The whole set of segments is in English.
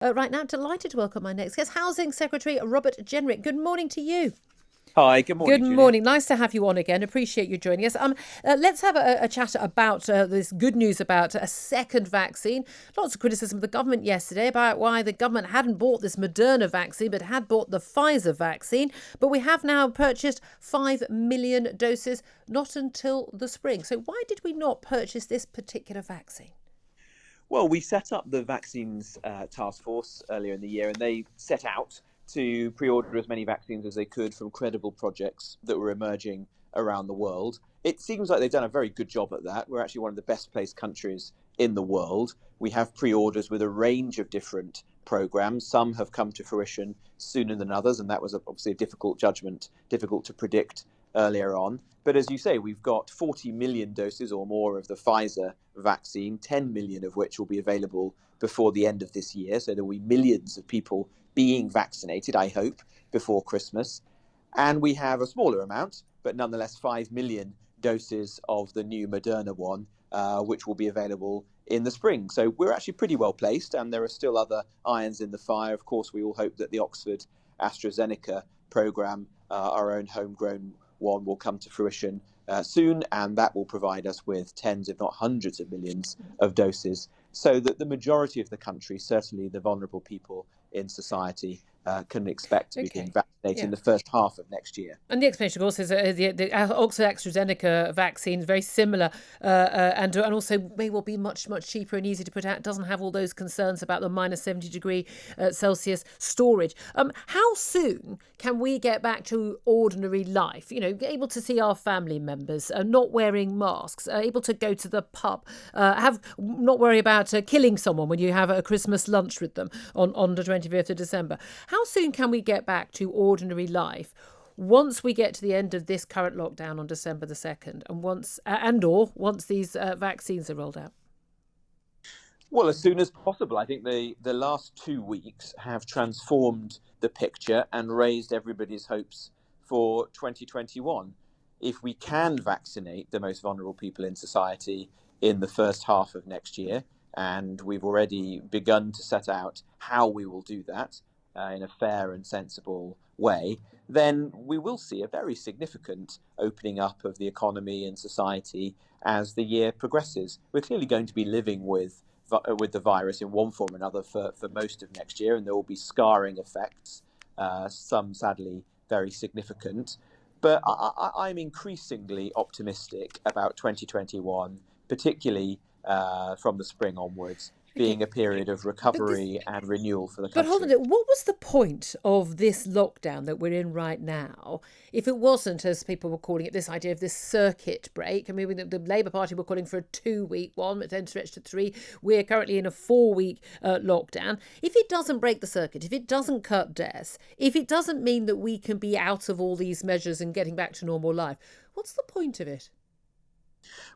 Right now, delighted to welcome my next guest, Housing Secretary Robert Jenrick. Good morning to you. Hi, good morning, Good Julia. morning. Nice to have you on again. Appreciate you joining us. Let's have a chat about this good news about a second vaccine. Lots of criticism of the government yesterday about why the government hadn't bought this Moderna vaccine but had bought the Pfizer vaccine. But we have now purchased 5 million doses, not until the spring. So why did we not purchase this particular vaccine? Well, we set up the vaccines task force earlier in the year, and they set out to pre-order as many vaccines as they could from credible projects that were emerging around the world. It seems like they've done a very good job at that. We're actually one of the best placed countries in the world. We have pre-orders with a range of different programs. Some have come to fruition sooner than others, and that was obviously a difficult judgment, difficult to predict earlier on. But as you say, we've got 40 million doses or more of the Pfizer vaccine, 10 million of which will be available before the end of this year. So there will be millions of people being vaccinated, I hope, before Christmas. And we have a smaller amount, but nonetheless 5 million doses of the new Moderna one, which will be available in the spring. So we're actually pretty well placed, and there are still other irons in the fire. Of course, we all hope that the Oxford AstraZeneca programme, our own homegrown one, will come to fruition soon, and that will provide us with tens, if not hundreds of millions of doses, so that the majority of the country, certainly the vulnerable people in society, can expect to be being vaccinated in the first half of next year. And the explanation, of course, is the Oxford AstraZeneca vaccine is very similar and also may well be much cheaper and easy to put out. It doesn't have all those concerns about the minus 70 degree Celsius storage. How soon can we get back to ordinary life? You know, able to see our family members, not wearing masks, able to go to the pub, not worry about killing someone when you have a Christmas lunch with them on the 25th of December. How soon can we get back to ordinary life once we get to the end of this current lockdown on December the 2nd and once these vaccines are rolled out? Well, as soon as possible. I think the last 2 weeks have transformed the picture and raised everybody's hopes for 2021. If we can vaccinate the most vulnerable people in society in the first half of next year, and we've already begun to set out how we will do that in a fair and sensible way, then we will see a very significant opening up of the economy and society as the year progresses. We're clearly going to be living with the virus in one form or another for most of next year, and there will be scarring effects, some sadly very significant. But I'm increasingly optimistic about 2021, particularly from the spring onwards, being a period of recovery and renewal for the country. But hold on, what was the point of this lockdown that we're in right now if it wasn't, as people were calling it, this idea of this circuit break? I mean, the Labour Party were calling for a 2-week one, but then stretched to 3. We're currently in a 4-week lockdown. If it doesn't break the circuit, if it doesn't cut deaths, if it doesn't mean that we can be out of all these measures and getting back to normal life, what's the point of it?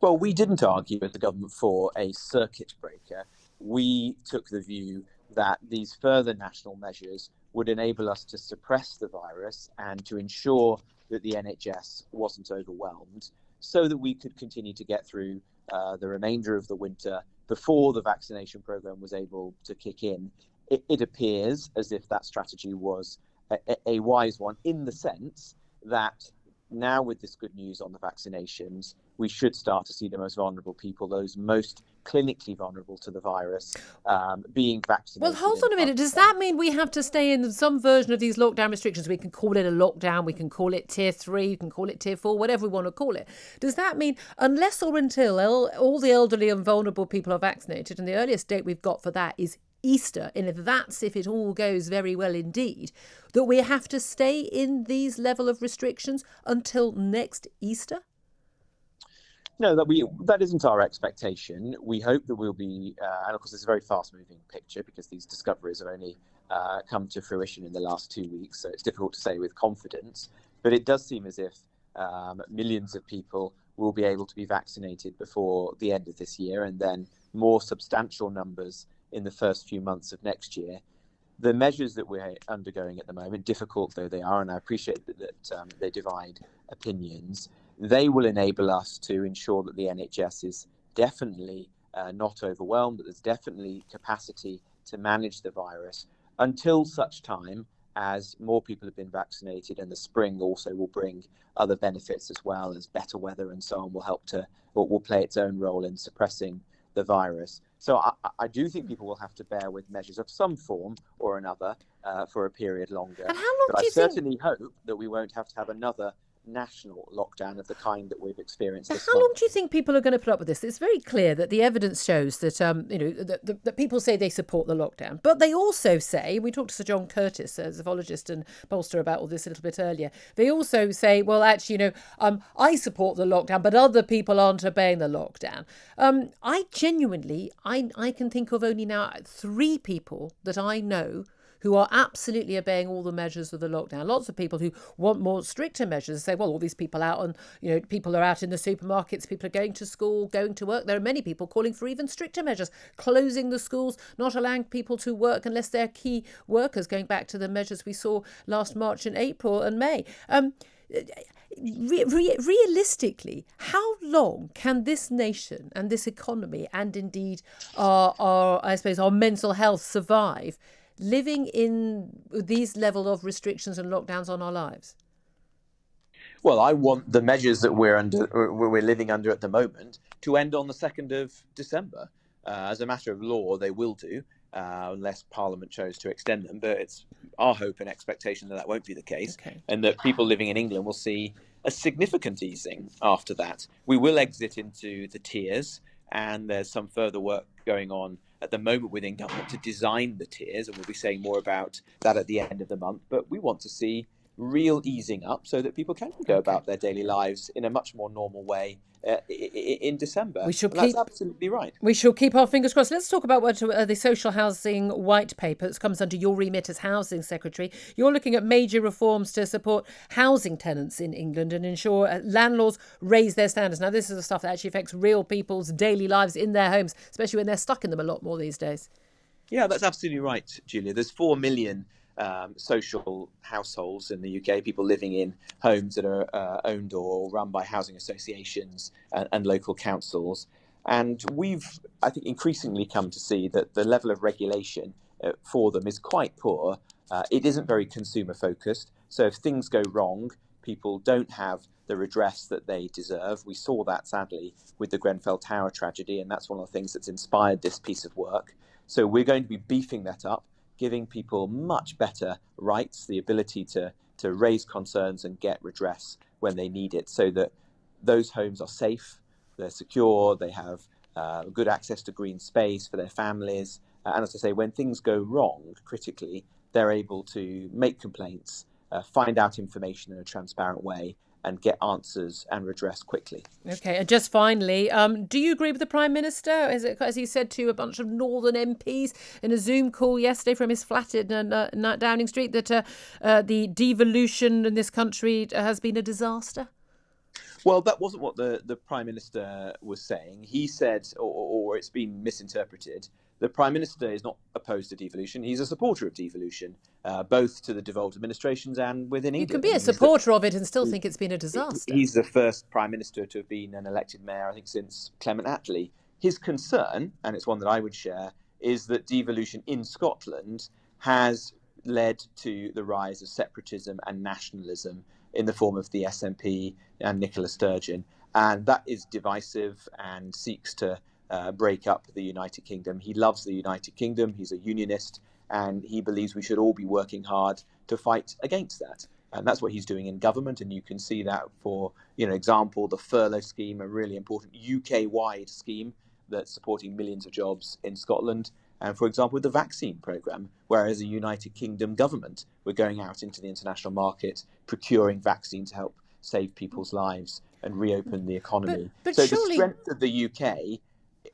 Well, we didn't argue as the government for a circuit breaker. We took the view that these further national measures would enable us to suppress the virus and to ensure that the NHS wasn't overwhelmed, so that we could continue to get through the remainder of the winter before the vaccination programme was able to kick in. It appears as if that strategy was a wise one, in the sense that now, with this good news on the vaccinations, we should start to see the most vulnerable people, those most clinically vulnerable to the virus, being vaccinated. Well, hold on a minute. Does that mean we have to stay in some version of these lockdown restrictions? We can call it a lockdown, we can call it tier 3, you can call it tier 4, whatever we want to call it. Does that mean unless or until all the elderly and vulnerable people are vaccinated, and the earliest date we've got for that is Easter, and if it all goes very well indeed, that we have to stay in these level of restrictions until next Easter? No, that isn't our expectation. We hope that we'll be, and of course it's a very fast-moving picture because these discoveries have only come to fruition in the last 2 weeks, so it's difficult to say with confidence. But it does seem as if millions of people will be able to be vaccinated before the end of this year, and then more substantial numbers in the first few months of next year. The measures that we're undergoing at the moment, difficult though they are, and I appreciate that they divide opinions, they will enable us to ensure that the NHS is definitely not overwhelmed, that there's definitely capacity to manage the virus until such time as more people have been vaccinated, and the spring also will bring other benefits as well, as better weather and so on will play its own role in suppressing the virus. So I do think people will have to bear with measures of some form or another for a period longer. And how long but do I you think? certainly hope that we won't have to have another national lockdown of the kind that we've experienced Now, this how long month. do you think people are going to put up with this? It's very clear that the evidence shows that that people say they support the lockdown, but they also say, we talked to Sir John Curtis, a zoologist and pollster, about all this a little bit earlier. They also say, well, actually, I support the lockdown, but other people aren't obeying the lockdown. I genuinely, I can think of only now 3 people that I know who are absolutely obeying all the measures of the lockdown. Lots of people who want more stricter measures say, well, all these people out on, people are out in the supermarkets, people are going to school, going to work. There are many people calling for even stricter measures, closing the schools, not allowing people to work unless they're key workers, going back to the measures we saw last March and April and May. Realistically, how long can this nation and this economy, and indeed our mental health, survive living in these level of restrictions and lockdowns on our lives? Well, I want the measures that we're living under at the moment to end on the 2nd of December. As a matter of law, they will do, unless Parliament chose to extend them. But it's our hope and expectation that won't be the case, and that people living in England will see a significant easing after that. We will exit into the tiers, and there's some further work going on at the moment within government to design the tiers, and we'll be saying more about that at the end of the month. But we want to see real easing up so that people can go about their daily lives in a much more normal way in December. That's absolutely right. We shall keep our fingers crossed. Let's talk about what the social housing white paper that comes under your remit as Housing Secretary. You're looking at major reforms to support housing tenants in England and ensure landlords raise their standards. Now, this is the stuff that actually affects real people's daily lives in their homes, especially when they're stuck in them a lot more these days. Yeah, that's absolutely right, Julia. There's 4 million social households in the UK, people living in homes that are owned or run by housing associations and local councils. And we've, I think, increasingly come to see that the level of regulation for them is quite poor. It isn't very consumer focused. So if things go wrong, people don't have the redress that they deserve. We saw that, sadly, with the Grenfell Tower tragedy, and that's one of the things that's inspired this piece of work. So we're going to be beefing that up, giving people much better rights, the ability to raise concerns and get redress when they need it, so that those homes are safe, they're secure, they have good access to green space for their families. And as I say, when things go wrong, critically, they're able to make complaints, find out information in a transparent way, and get answers and redress quickly. Okay, and just finally, do you agree with the Prime Minister, as he said to a bunch of Northern MPs in a Zoom call yesterday from his flat in Downing Street, that the devolution in this country has been a disaster? Well, that wasn't what the Prime Minister was saying. He said, or it's been misinterpreted, the Prime Minister is not opposed to devolution. He's a supporter of devolution, both to the devolved administrations and within England. You can be a supporter of it and still think it's been a disaster. He's the first Prime Minister to have been an elected mayor, I think, since Clement Attlee. His concern, and it's one that I would share, is that devolution in Scotland has led to the rise of separatism and nationalism in the form of the SNP and Nicola Sturgeon. And that is divisive and seeks to break up the United Kingdom. He loves the United Kingdom. He's a unionist, and he believes we should all be working hard to fight against that. And that's what he's doing in government. And you can see that, for example, the furlough scheme, a really important UK-wide scheme that's supporting millions of jobs in Scotland. And for example, with the vaccine programme, where as a United Kingdom government, we're going out into the international market, procuring vaccine to help save people's lives and reopen the economy. But so surely the strength of the UK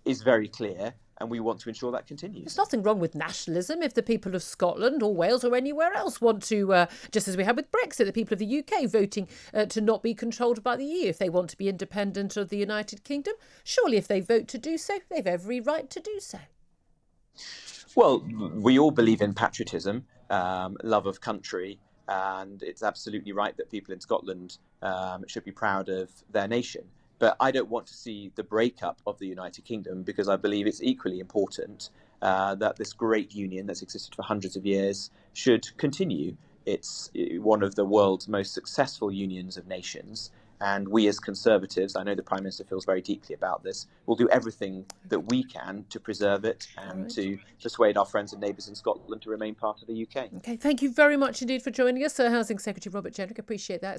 is very clear, and we want to ensure that continues. There's nothing wrong with nationalism if the people of Scotland or Wales or anywhere else want to, just as we had with Brexit, the people of the UK voting to not be controlled by the EU. If they want to be independent of the United Kingdom, surely if they vote to do so, they've every right to do so. Well, we all believe in patriotism, love of country, and it's absolutely right that people in Scotland should be proud of their nation. But I don't want to see the breakup of the United Kingdom, because I believe it's equally important that this great union that's existed for hundreds of years should continue. It's one of the world's most successful unions of nations. And we as Conservatives, I know the Prime Minister feels very deeply about this, will do everything that we can to preserve it and to persuade our friends and neighbours in Scotland to remain part of the UK. OK, thank you very much indeed for joining us, Housing Secretary Robert Jenrick. Appreciate that.